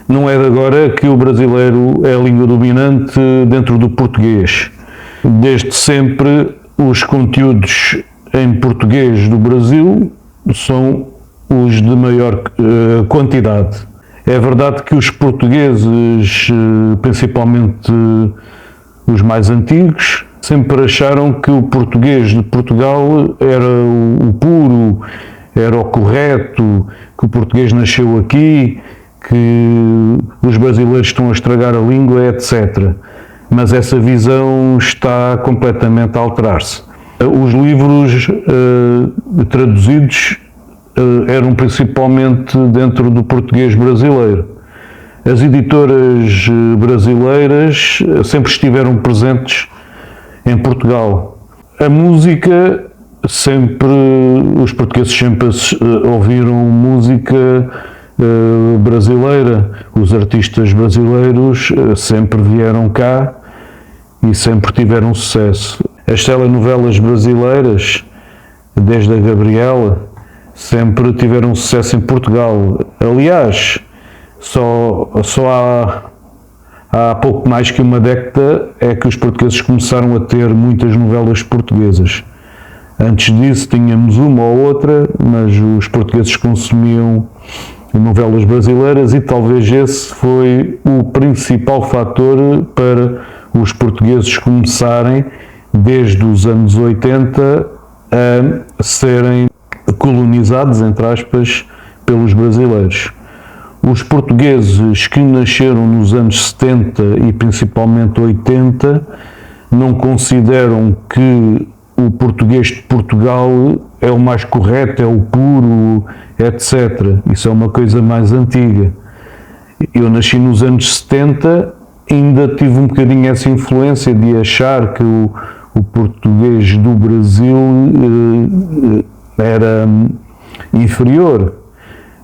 Não é de agora que o brasileiro é a língua dominante dentro do português. Desde sempre, os conteúdos em português do Brasil são os de maior quantidade. É verdade que os portugueses, principalmente os mais antigos, sempre acharam que o português de Portugal era o puro, era o correto, que o português nasceu aqui, que os brasileiros estão a estragar a língua, etc. Mas essa visão está completamente a alterar-se. Os livros traduzidos eram principalmente dentro do português brasileiro. As editoras brasileiras sempre estiveram presentes em Portugal. A música, os portugueses sempre ouviram música brasileira. Os artistas brasileiros sempre vieram cá e sempre tiveram sucesso. As telenovelas brasileiras, desde a Gabriela, sempre tiveram sucesso em Portugal. Aliás, só há pouco mais que uma década é que os portugueses começaram a ter muitas novelas portuguesas. Antes disso tínhamos uma ou outra, mas os portugueses consumiam novelas brasileiras e talvez esse foi o principal fator para os portugueses começarem, desde os anos 80, a serem colonizados, entre aspas, pelos brasileiros. Os portugueses que nasceram nos anos 70 e principalmente 80 não consideram que o português de Portugal é o mais correto, é o puro, etc. Isso é uma coisa mais antiga. Eu nasci nos anos 70, ainda tive um bocadinho essa influência de achar que o português do Brasil era inferior,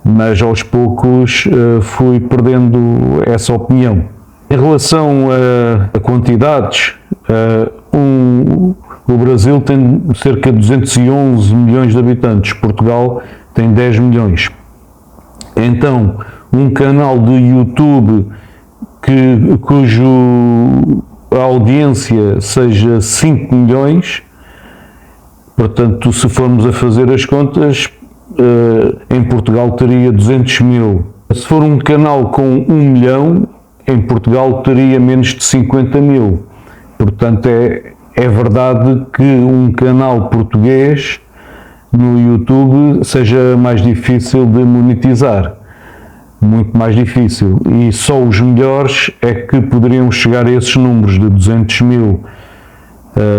mas aos poucos fui perdendo essa opinião. Em relação a quantidades, o Brasil tem cerca de 211 milhões de habitantes, Portugal tem 10 milhões. Então, um canal de YouTube cuja audiência seja 5 milhões, portanto, se formos a fazer as contas, em Portugal teria 200 mil. Se for um canal com 1 milhão, em Portugal teria menos de 50 mil. Portanto, é verdade que um canal português no YouTube seja mais difícil de monetizar. Muito mais difícil. E só os melhores é que poderiam chegar a esses números de 200 mil.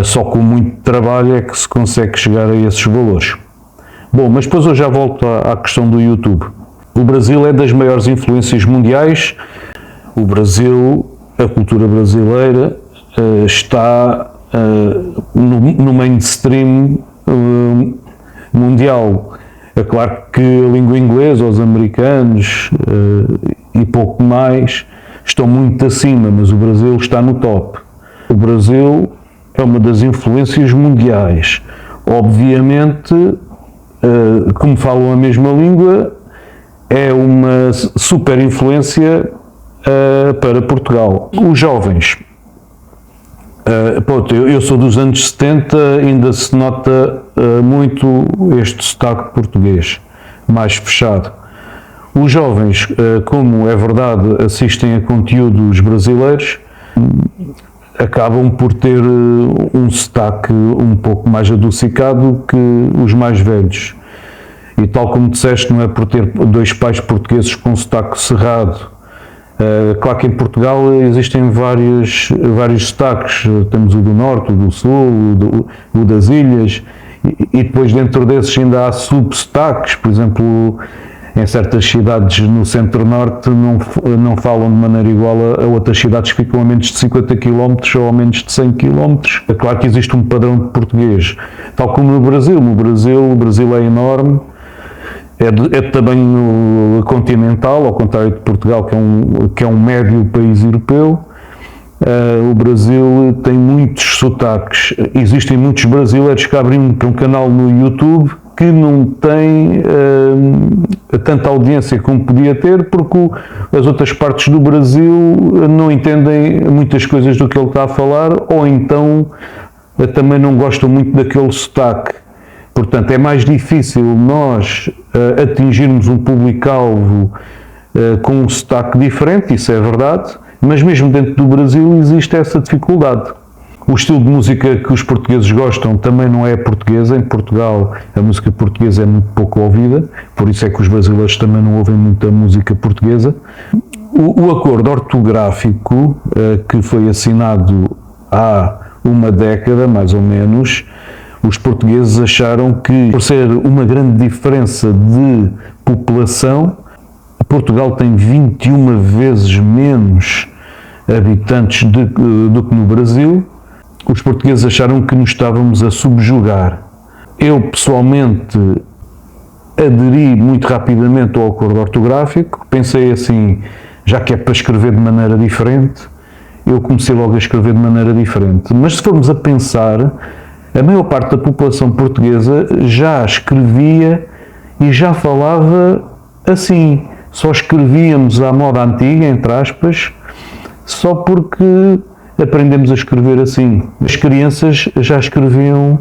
Só com muito trabalho é que se consegue chegar a esses valores. Bom, mas depois eu já volto à questão do YouTube. O Brasil é das maiores influências mundiais. O Brasil, a cultura brasileira, está no mainstream mundial. É claro que a língua inglesa, os americanos e pouco mais estão muito acima, mas o Brasil está no top. O Brasil é uma das influências mundiais. Obviamente, como falam a mesma língua, é uma super influência para Portugal. Os jovens, eu sou dos anos 70, ainda se nota muito este sotaque português, mais fechado. Os jovens, como é verdade, assistem a conteúdos brasileiros, acabam por ter um sotaque um pouco mais adocicado que os mais velhos. E tal como disseste, não é por ter dois pais portugueses com sotaque cerrado. Claro que em Portugal existem vários sotaques, temos o do Norte, o do Sul, o das Ilhas, e depois dentro desses ainda há subsotaques, por exemplo, em certas cidades no centro-norte não falam de maneira igual a outras cidades que ficam a menos de 50 km ou a menos de 100 km. É claro que existe um padrão de português, tal como no Brasil. O Brasil é enorme, é de tamanho continental, ao contrário de Portugal, que é um médio país europeu. O Brasil tem muitos sotaques. Existem muitos brasileiros que abrem um canal no YouTube que não tem tanta audiência como podia ter, porque as outras partes do Brasil não entendem muitas coisas do que ele está a falar, ou então também não gostam muito daquele sotaque. Portanto, é mais difícil nós atingirmos um público-alvo com um sotaque diferente, isso é verdade, mas mesmo dentro do Brasil existe essa dificuldade. O estilo de música que os portugueses gostam também não é portuguesa. Em Portugal a música portuguesa é muito pouco ouvida, por isso é que os brasileiros também não ouvem muita música portuguesa. O acordo ortográfico que foi assinado há uma década, mais ou menos, os portugueses acharam que, por ser uma grande diferença de população, Portugal tem 21 vezes menos habitantes do que no Brasil. Os portugueses acharam que nos estávamos a subjugar. Eu, pessoalmente, aderi muito rapidamente ao acordo ortográfico. Pensei assim, já que é para escrever de maneira diferente, eu comecei logo a escrever de maneira diferente. Mas se formos a pensar, a maior parte da população portuguesa já escrevia e já falava assim. Só escrevíamos à moda antiga, entre aspas, só porque aprendemos a escrever assim. As crianças já escreviam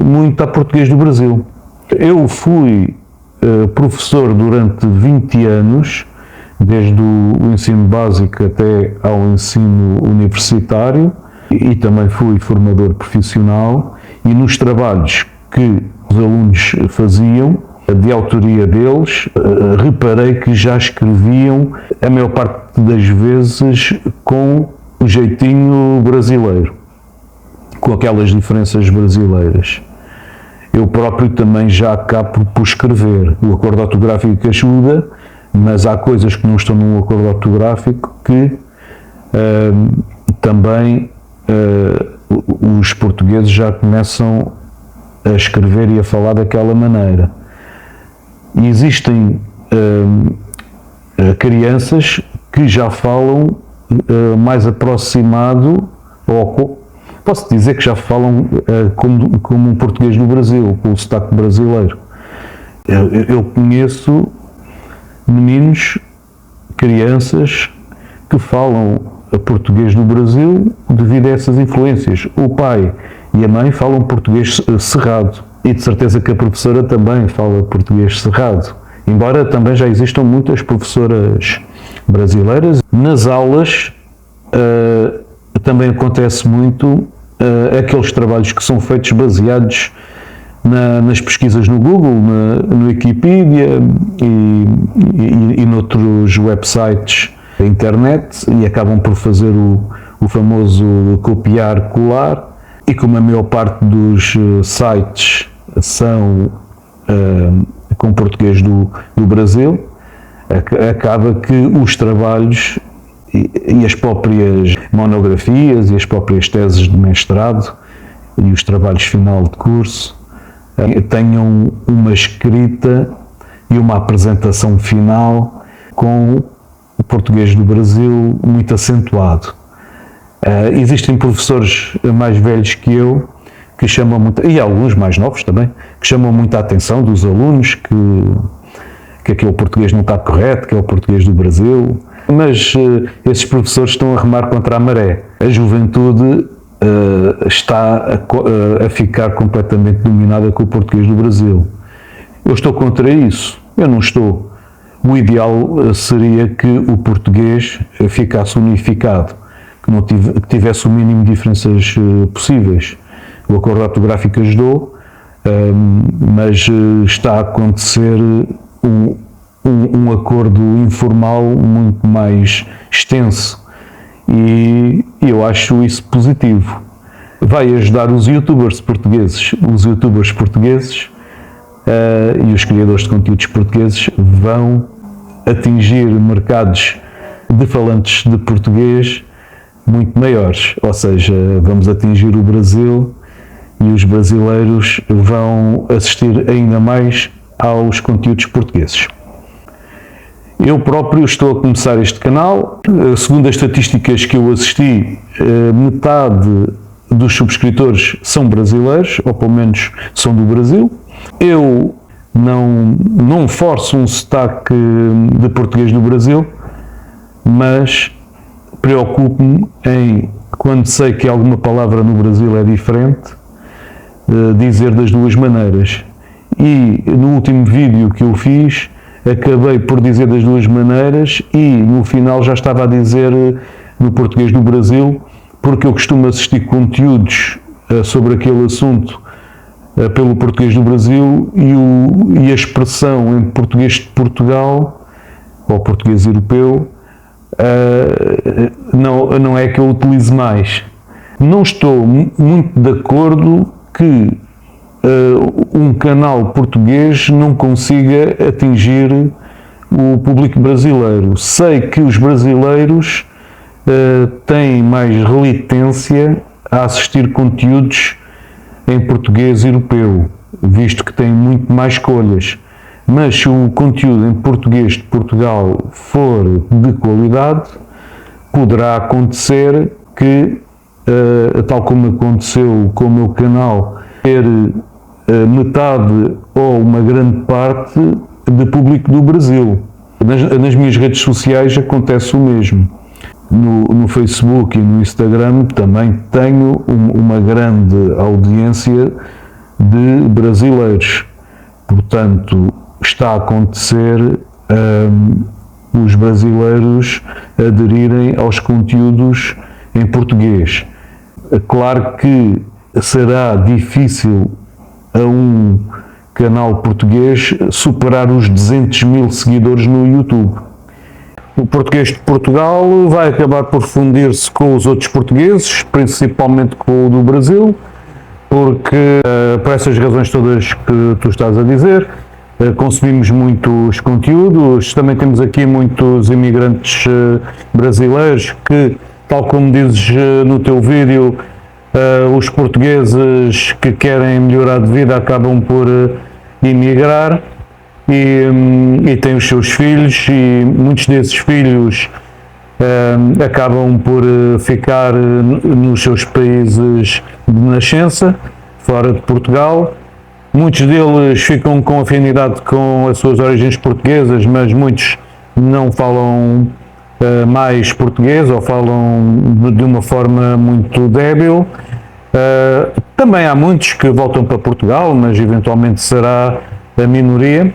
muito a português do Brasil. Eu fui professor durante 20 anos, desde o ensino básico até ao ensino universitário, e também fui formador profissional, e nos trabalhos que os alunos faziam, de autoria deles, reparei que já escreviam, a maior parte das vezes, com o jeitinho brasileiro, com aquelas diferenças brasileiras. Eu próprio também já acabo por escrever. O acordo ortográfico ajuda, mas há coisas que não estão no acordo ortográfico que também os portugueses já começam a escrever e a falar daquela maneira. E existem crianças que já falam mais aproximado, ou posso dizer que já falam como um português do Brasil, com o sotaque brasileiro. Eu conheço meninos, crianças que falam português do Brasil devido a essas influências. O pai e a mãe falam português cerrado, e de certeza que a professora também fala português cerrado, embora também já existam muitas professoras brasileiras. Nas aulas também acontece muito aqueles trabalhos que são feitos baseados nas pesquisas no Google, no Wikipedia e noutros websites da internet, e acabam por fazer o famoso copiar-colar, e como a maior parte dos sites são com português do Brasil, acaba que os trabalhos e as próprias monografias e as próprias teses de mestrado e os trabalhos final de curso tenham uma escrita e uma apresentação final com o português do Brasil muito acentuado. Existem professores mais velhos que eu que chamam muito, e alguns mais novos também, que chamam muito a atenção dos alunos que aquele português não está correto, que é o português do Brasil, mas esses professores estão a remar contra a maré. A juventude está a ficar completamente dominada com o português do Brasil. Eu estou contra isso? Eu não estou. O ideal seria que o português ficasse unificado, que tivesse o mínimo de diferenças possíveis. O acordo ortográfico ajudou, mas está a acontecer um acordo informal muito mais extenso, e eu acho isso positivo. Vai ajudar os youtubers portugueses. Os youtubers portugueses e os criadores de conteúdos portugueses vão atingir mercados de falantes de português muito maiores, ou seja, vamos atingir o Brasil, e os brasileiros vão assistir ainda mais aos conteúdos portugueses. Eu próprio estou a começar este canal. Segundo as estatísticas que eu assisti, metade dos subscritores são brasileiros, ou pelo menos são do Brasil. Eu não forço um sotaque de português no Brasil, mas preocupo-me em, quando sei que alguma palavra no Brasil é diferente, dizer das duas maneiras. E no último vídeo que eu fiz, acabei por dizer das duas maneiras e no final já estava a dizer no português do Brasil, porque eu costumo assistir conteúdos sobre aquele assunto pelo português do Brasil e a expressão em português de Portugal, ou português europeu, não é que eu utilize mais. Não estou muito de acordo que um canal português não consiga atingir o público brasileiro. Sei que os brasileiros têm mais relitência a assistir conteúdos em português europeu, visto que têm muito mais escolhas. Mas se o conteúdo em português de Portugal for de qualidade, poderá acontecer que, tal como aconteceu com o meu canal, ter metade ou uma grande parte de público do Brasil. Nas minhas redes sociais acontece o mesmo. No Facebook e no Instagram também tenho uma grande audiência de brasileiros. Portanto, está a acontecer os brasileiros aderirem aos conteúdos em português. Claro que será difícil a um canal português superar os 200 mil seguidores no YouTube. O português de Portugal vai acabar por fundir-se com os outros portugueses, principalmente com o do Brasil, porque, por essas razões todas que tu estás a dizer, consumimos muitos conteúdos, também temos aqui muitos imigrantes brasileiros que, tal como dizes no teu vídeo, os portugueses que querem melhorar de vida acabam por emigrar e têm os seus filhos e muitos desses filhos acabam por ficar nos seus países de nascença, fora de Portugal. Muitos deles ficam com afinidade com as suas origens portuguesas, mas muitos não falam mais português ou falam de uma forma muito débil. Também há muitos que voltam para Portugal, mas eventualmente será a minoria.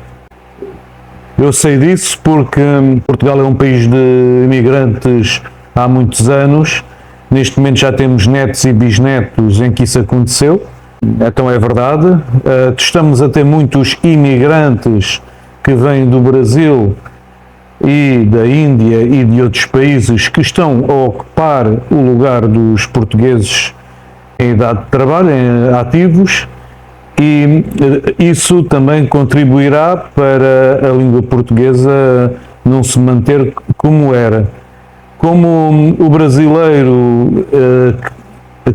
Eu sei disso porque Portugal é um país de imigrantes há muitos anos. Neste momento já temos netos e bisnetos em que isso aconteceu. Então é verdade. Estamos a ter muitos imigrantes que vêm do Brasil e da Índia e de outros países que estão a ocupar o lugar dos portugueses em idade de trabalho, ativos, e isso também contribuirá para a língua portuguesa não se manter como era. Como o brasileiro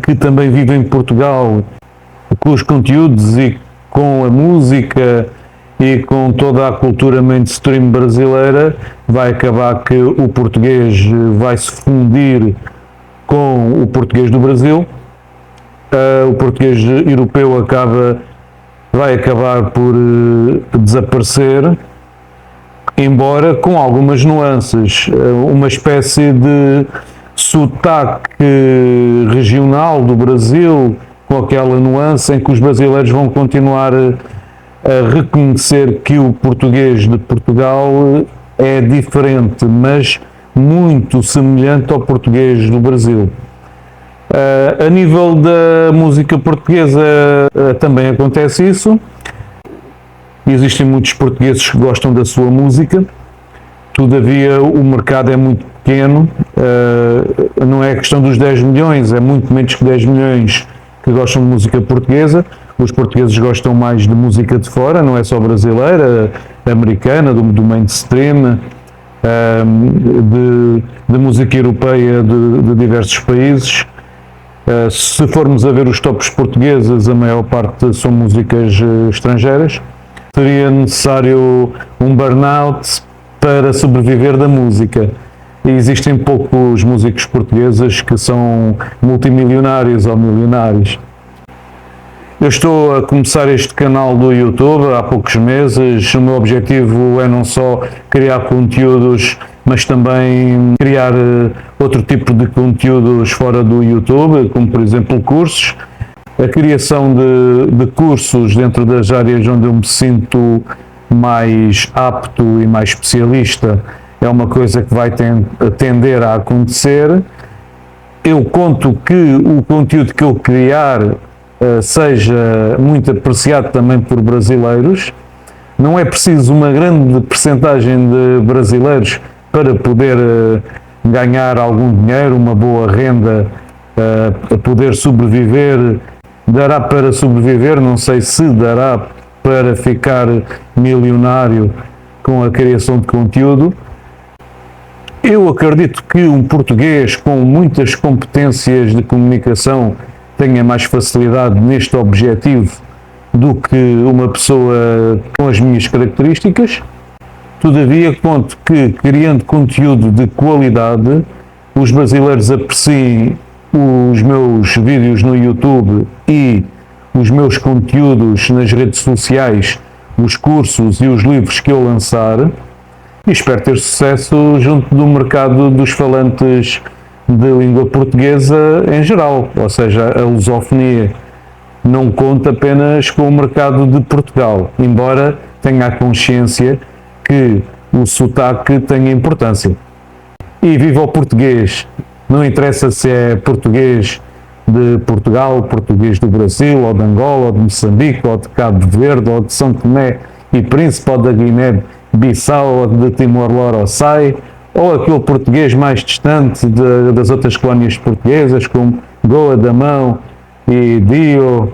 que também vive em Portugal, com os conteúdos e com a música e com toda a cultura mainstream brasileira, vai acabar que o português vai se fundir com o português do Brasil. O português europeu vai acabar por desaparecer, embora com algumas nuances, uma espécie de sotaque regional do Brasil, com aquela nuance em que os brasileiros vão continuar a reconhecer que o português de Portugal é diferente, mas muito semelhante ao português do Brasil. A nível da música portuguesa também acontece isso. Existem muitos portugueses que gostam da sua música, todavia o mercado é muito pequeno, não é questão dos 10 milhões, é muito menos que 10 milhões que gostam de música portuguesa. Os portugueses gostam mais de música de fora, não é só brasileira, americana, do mainstream, de música europeia de diversos países. Se formos a ver os tops portugueses, a maior parte são músicas estrangeiras. Seria necessário um burnout para sobreviver da música. E existem poucos músicos portugueses que são multimilionários ou milionários. Eu estou a começar este canal do YouTube há poucos meses. O meu objetivo é não só criar conteúdos, mas também criar outro tipo de conteúdos fora do YouTube, como por exemplo cursos. A criação de cursos dentro das áreas onde eu me sinto mais apto e mais especialista é uma coisa que vai tender a acontecer. Eu conto que o conteúdo que eu criar seja muito apreciado também por brasileiros. Não é preciso uma grande percentagem de brasileiros para poder ganhar algum dinheiro, uma boa renda, a poder sobreviver. Dará para sobreviver, não sei se dará para ficar milionário com a criação de conteúdo. Eu acredito que um português com muitas competências de comunicação tenha mais facilidade neste objetivo do que uma pessoa com as minhas características. Todavia, conto que, criando conteúdo de qualidade, os brasileiros apreciem os meus vídeos no YouTube e os meus conteúdos nas redes sociais, os cursos e os livros que eu lançar, e espero ter sucesso junto do mercado dos falantes de língua portuguesa em geral, ou seja, a lusofonia não conta apenas com o mercado de Portugal, embora tenha a consciência que o sotaque tenha importância. E viva o português! Não interessa se é português de Portugal, português do Brasil, ou de Angola, ou de Moçambique, ou de Cabo Verde, ou de São Tomé e Príncipe, ou da Guiné-Bissau, ou de Timor-Leste, ou aquele português mais distante das outras colónias portuguesas, como Goa, Damão e Dio.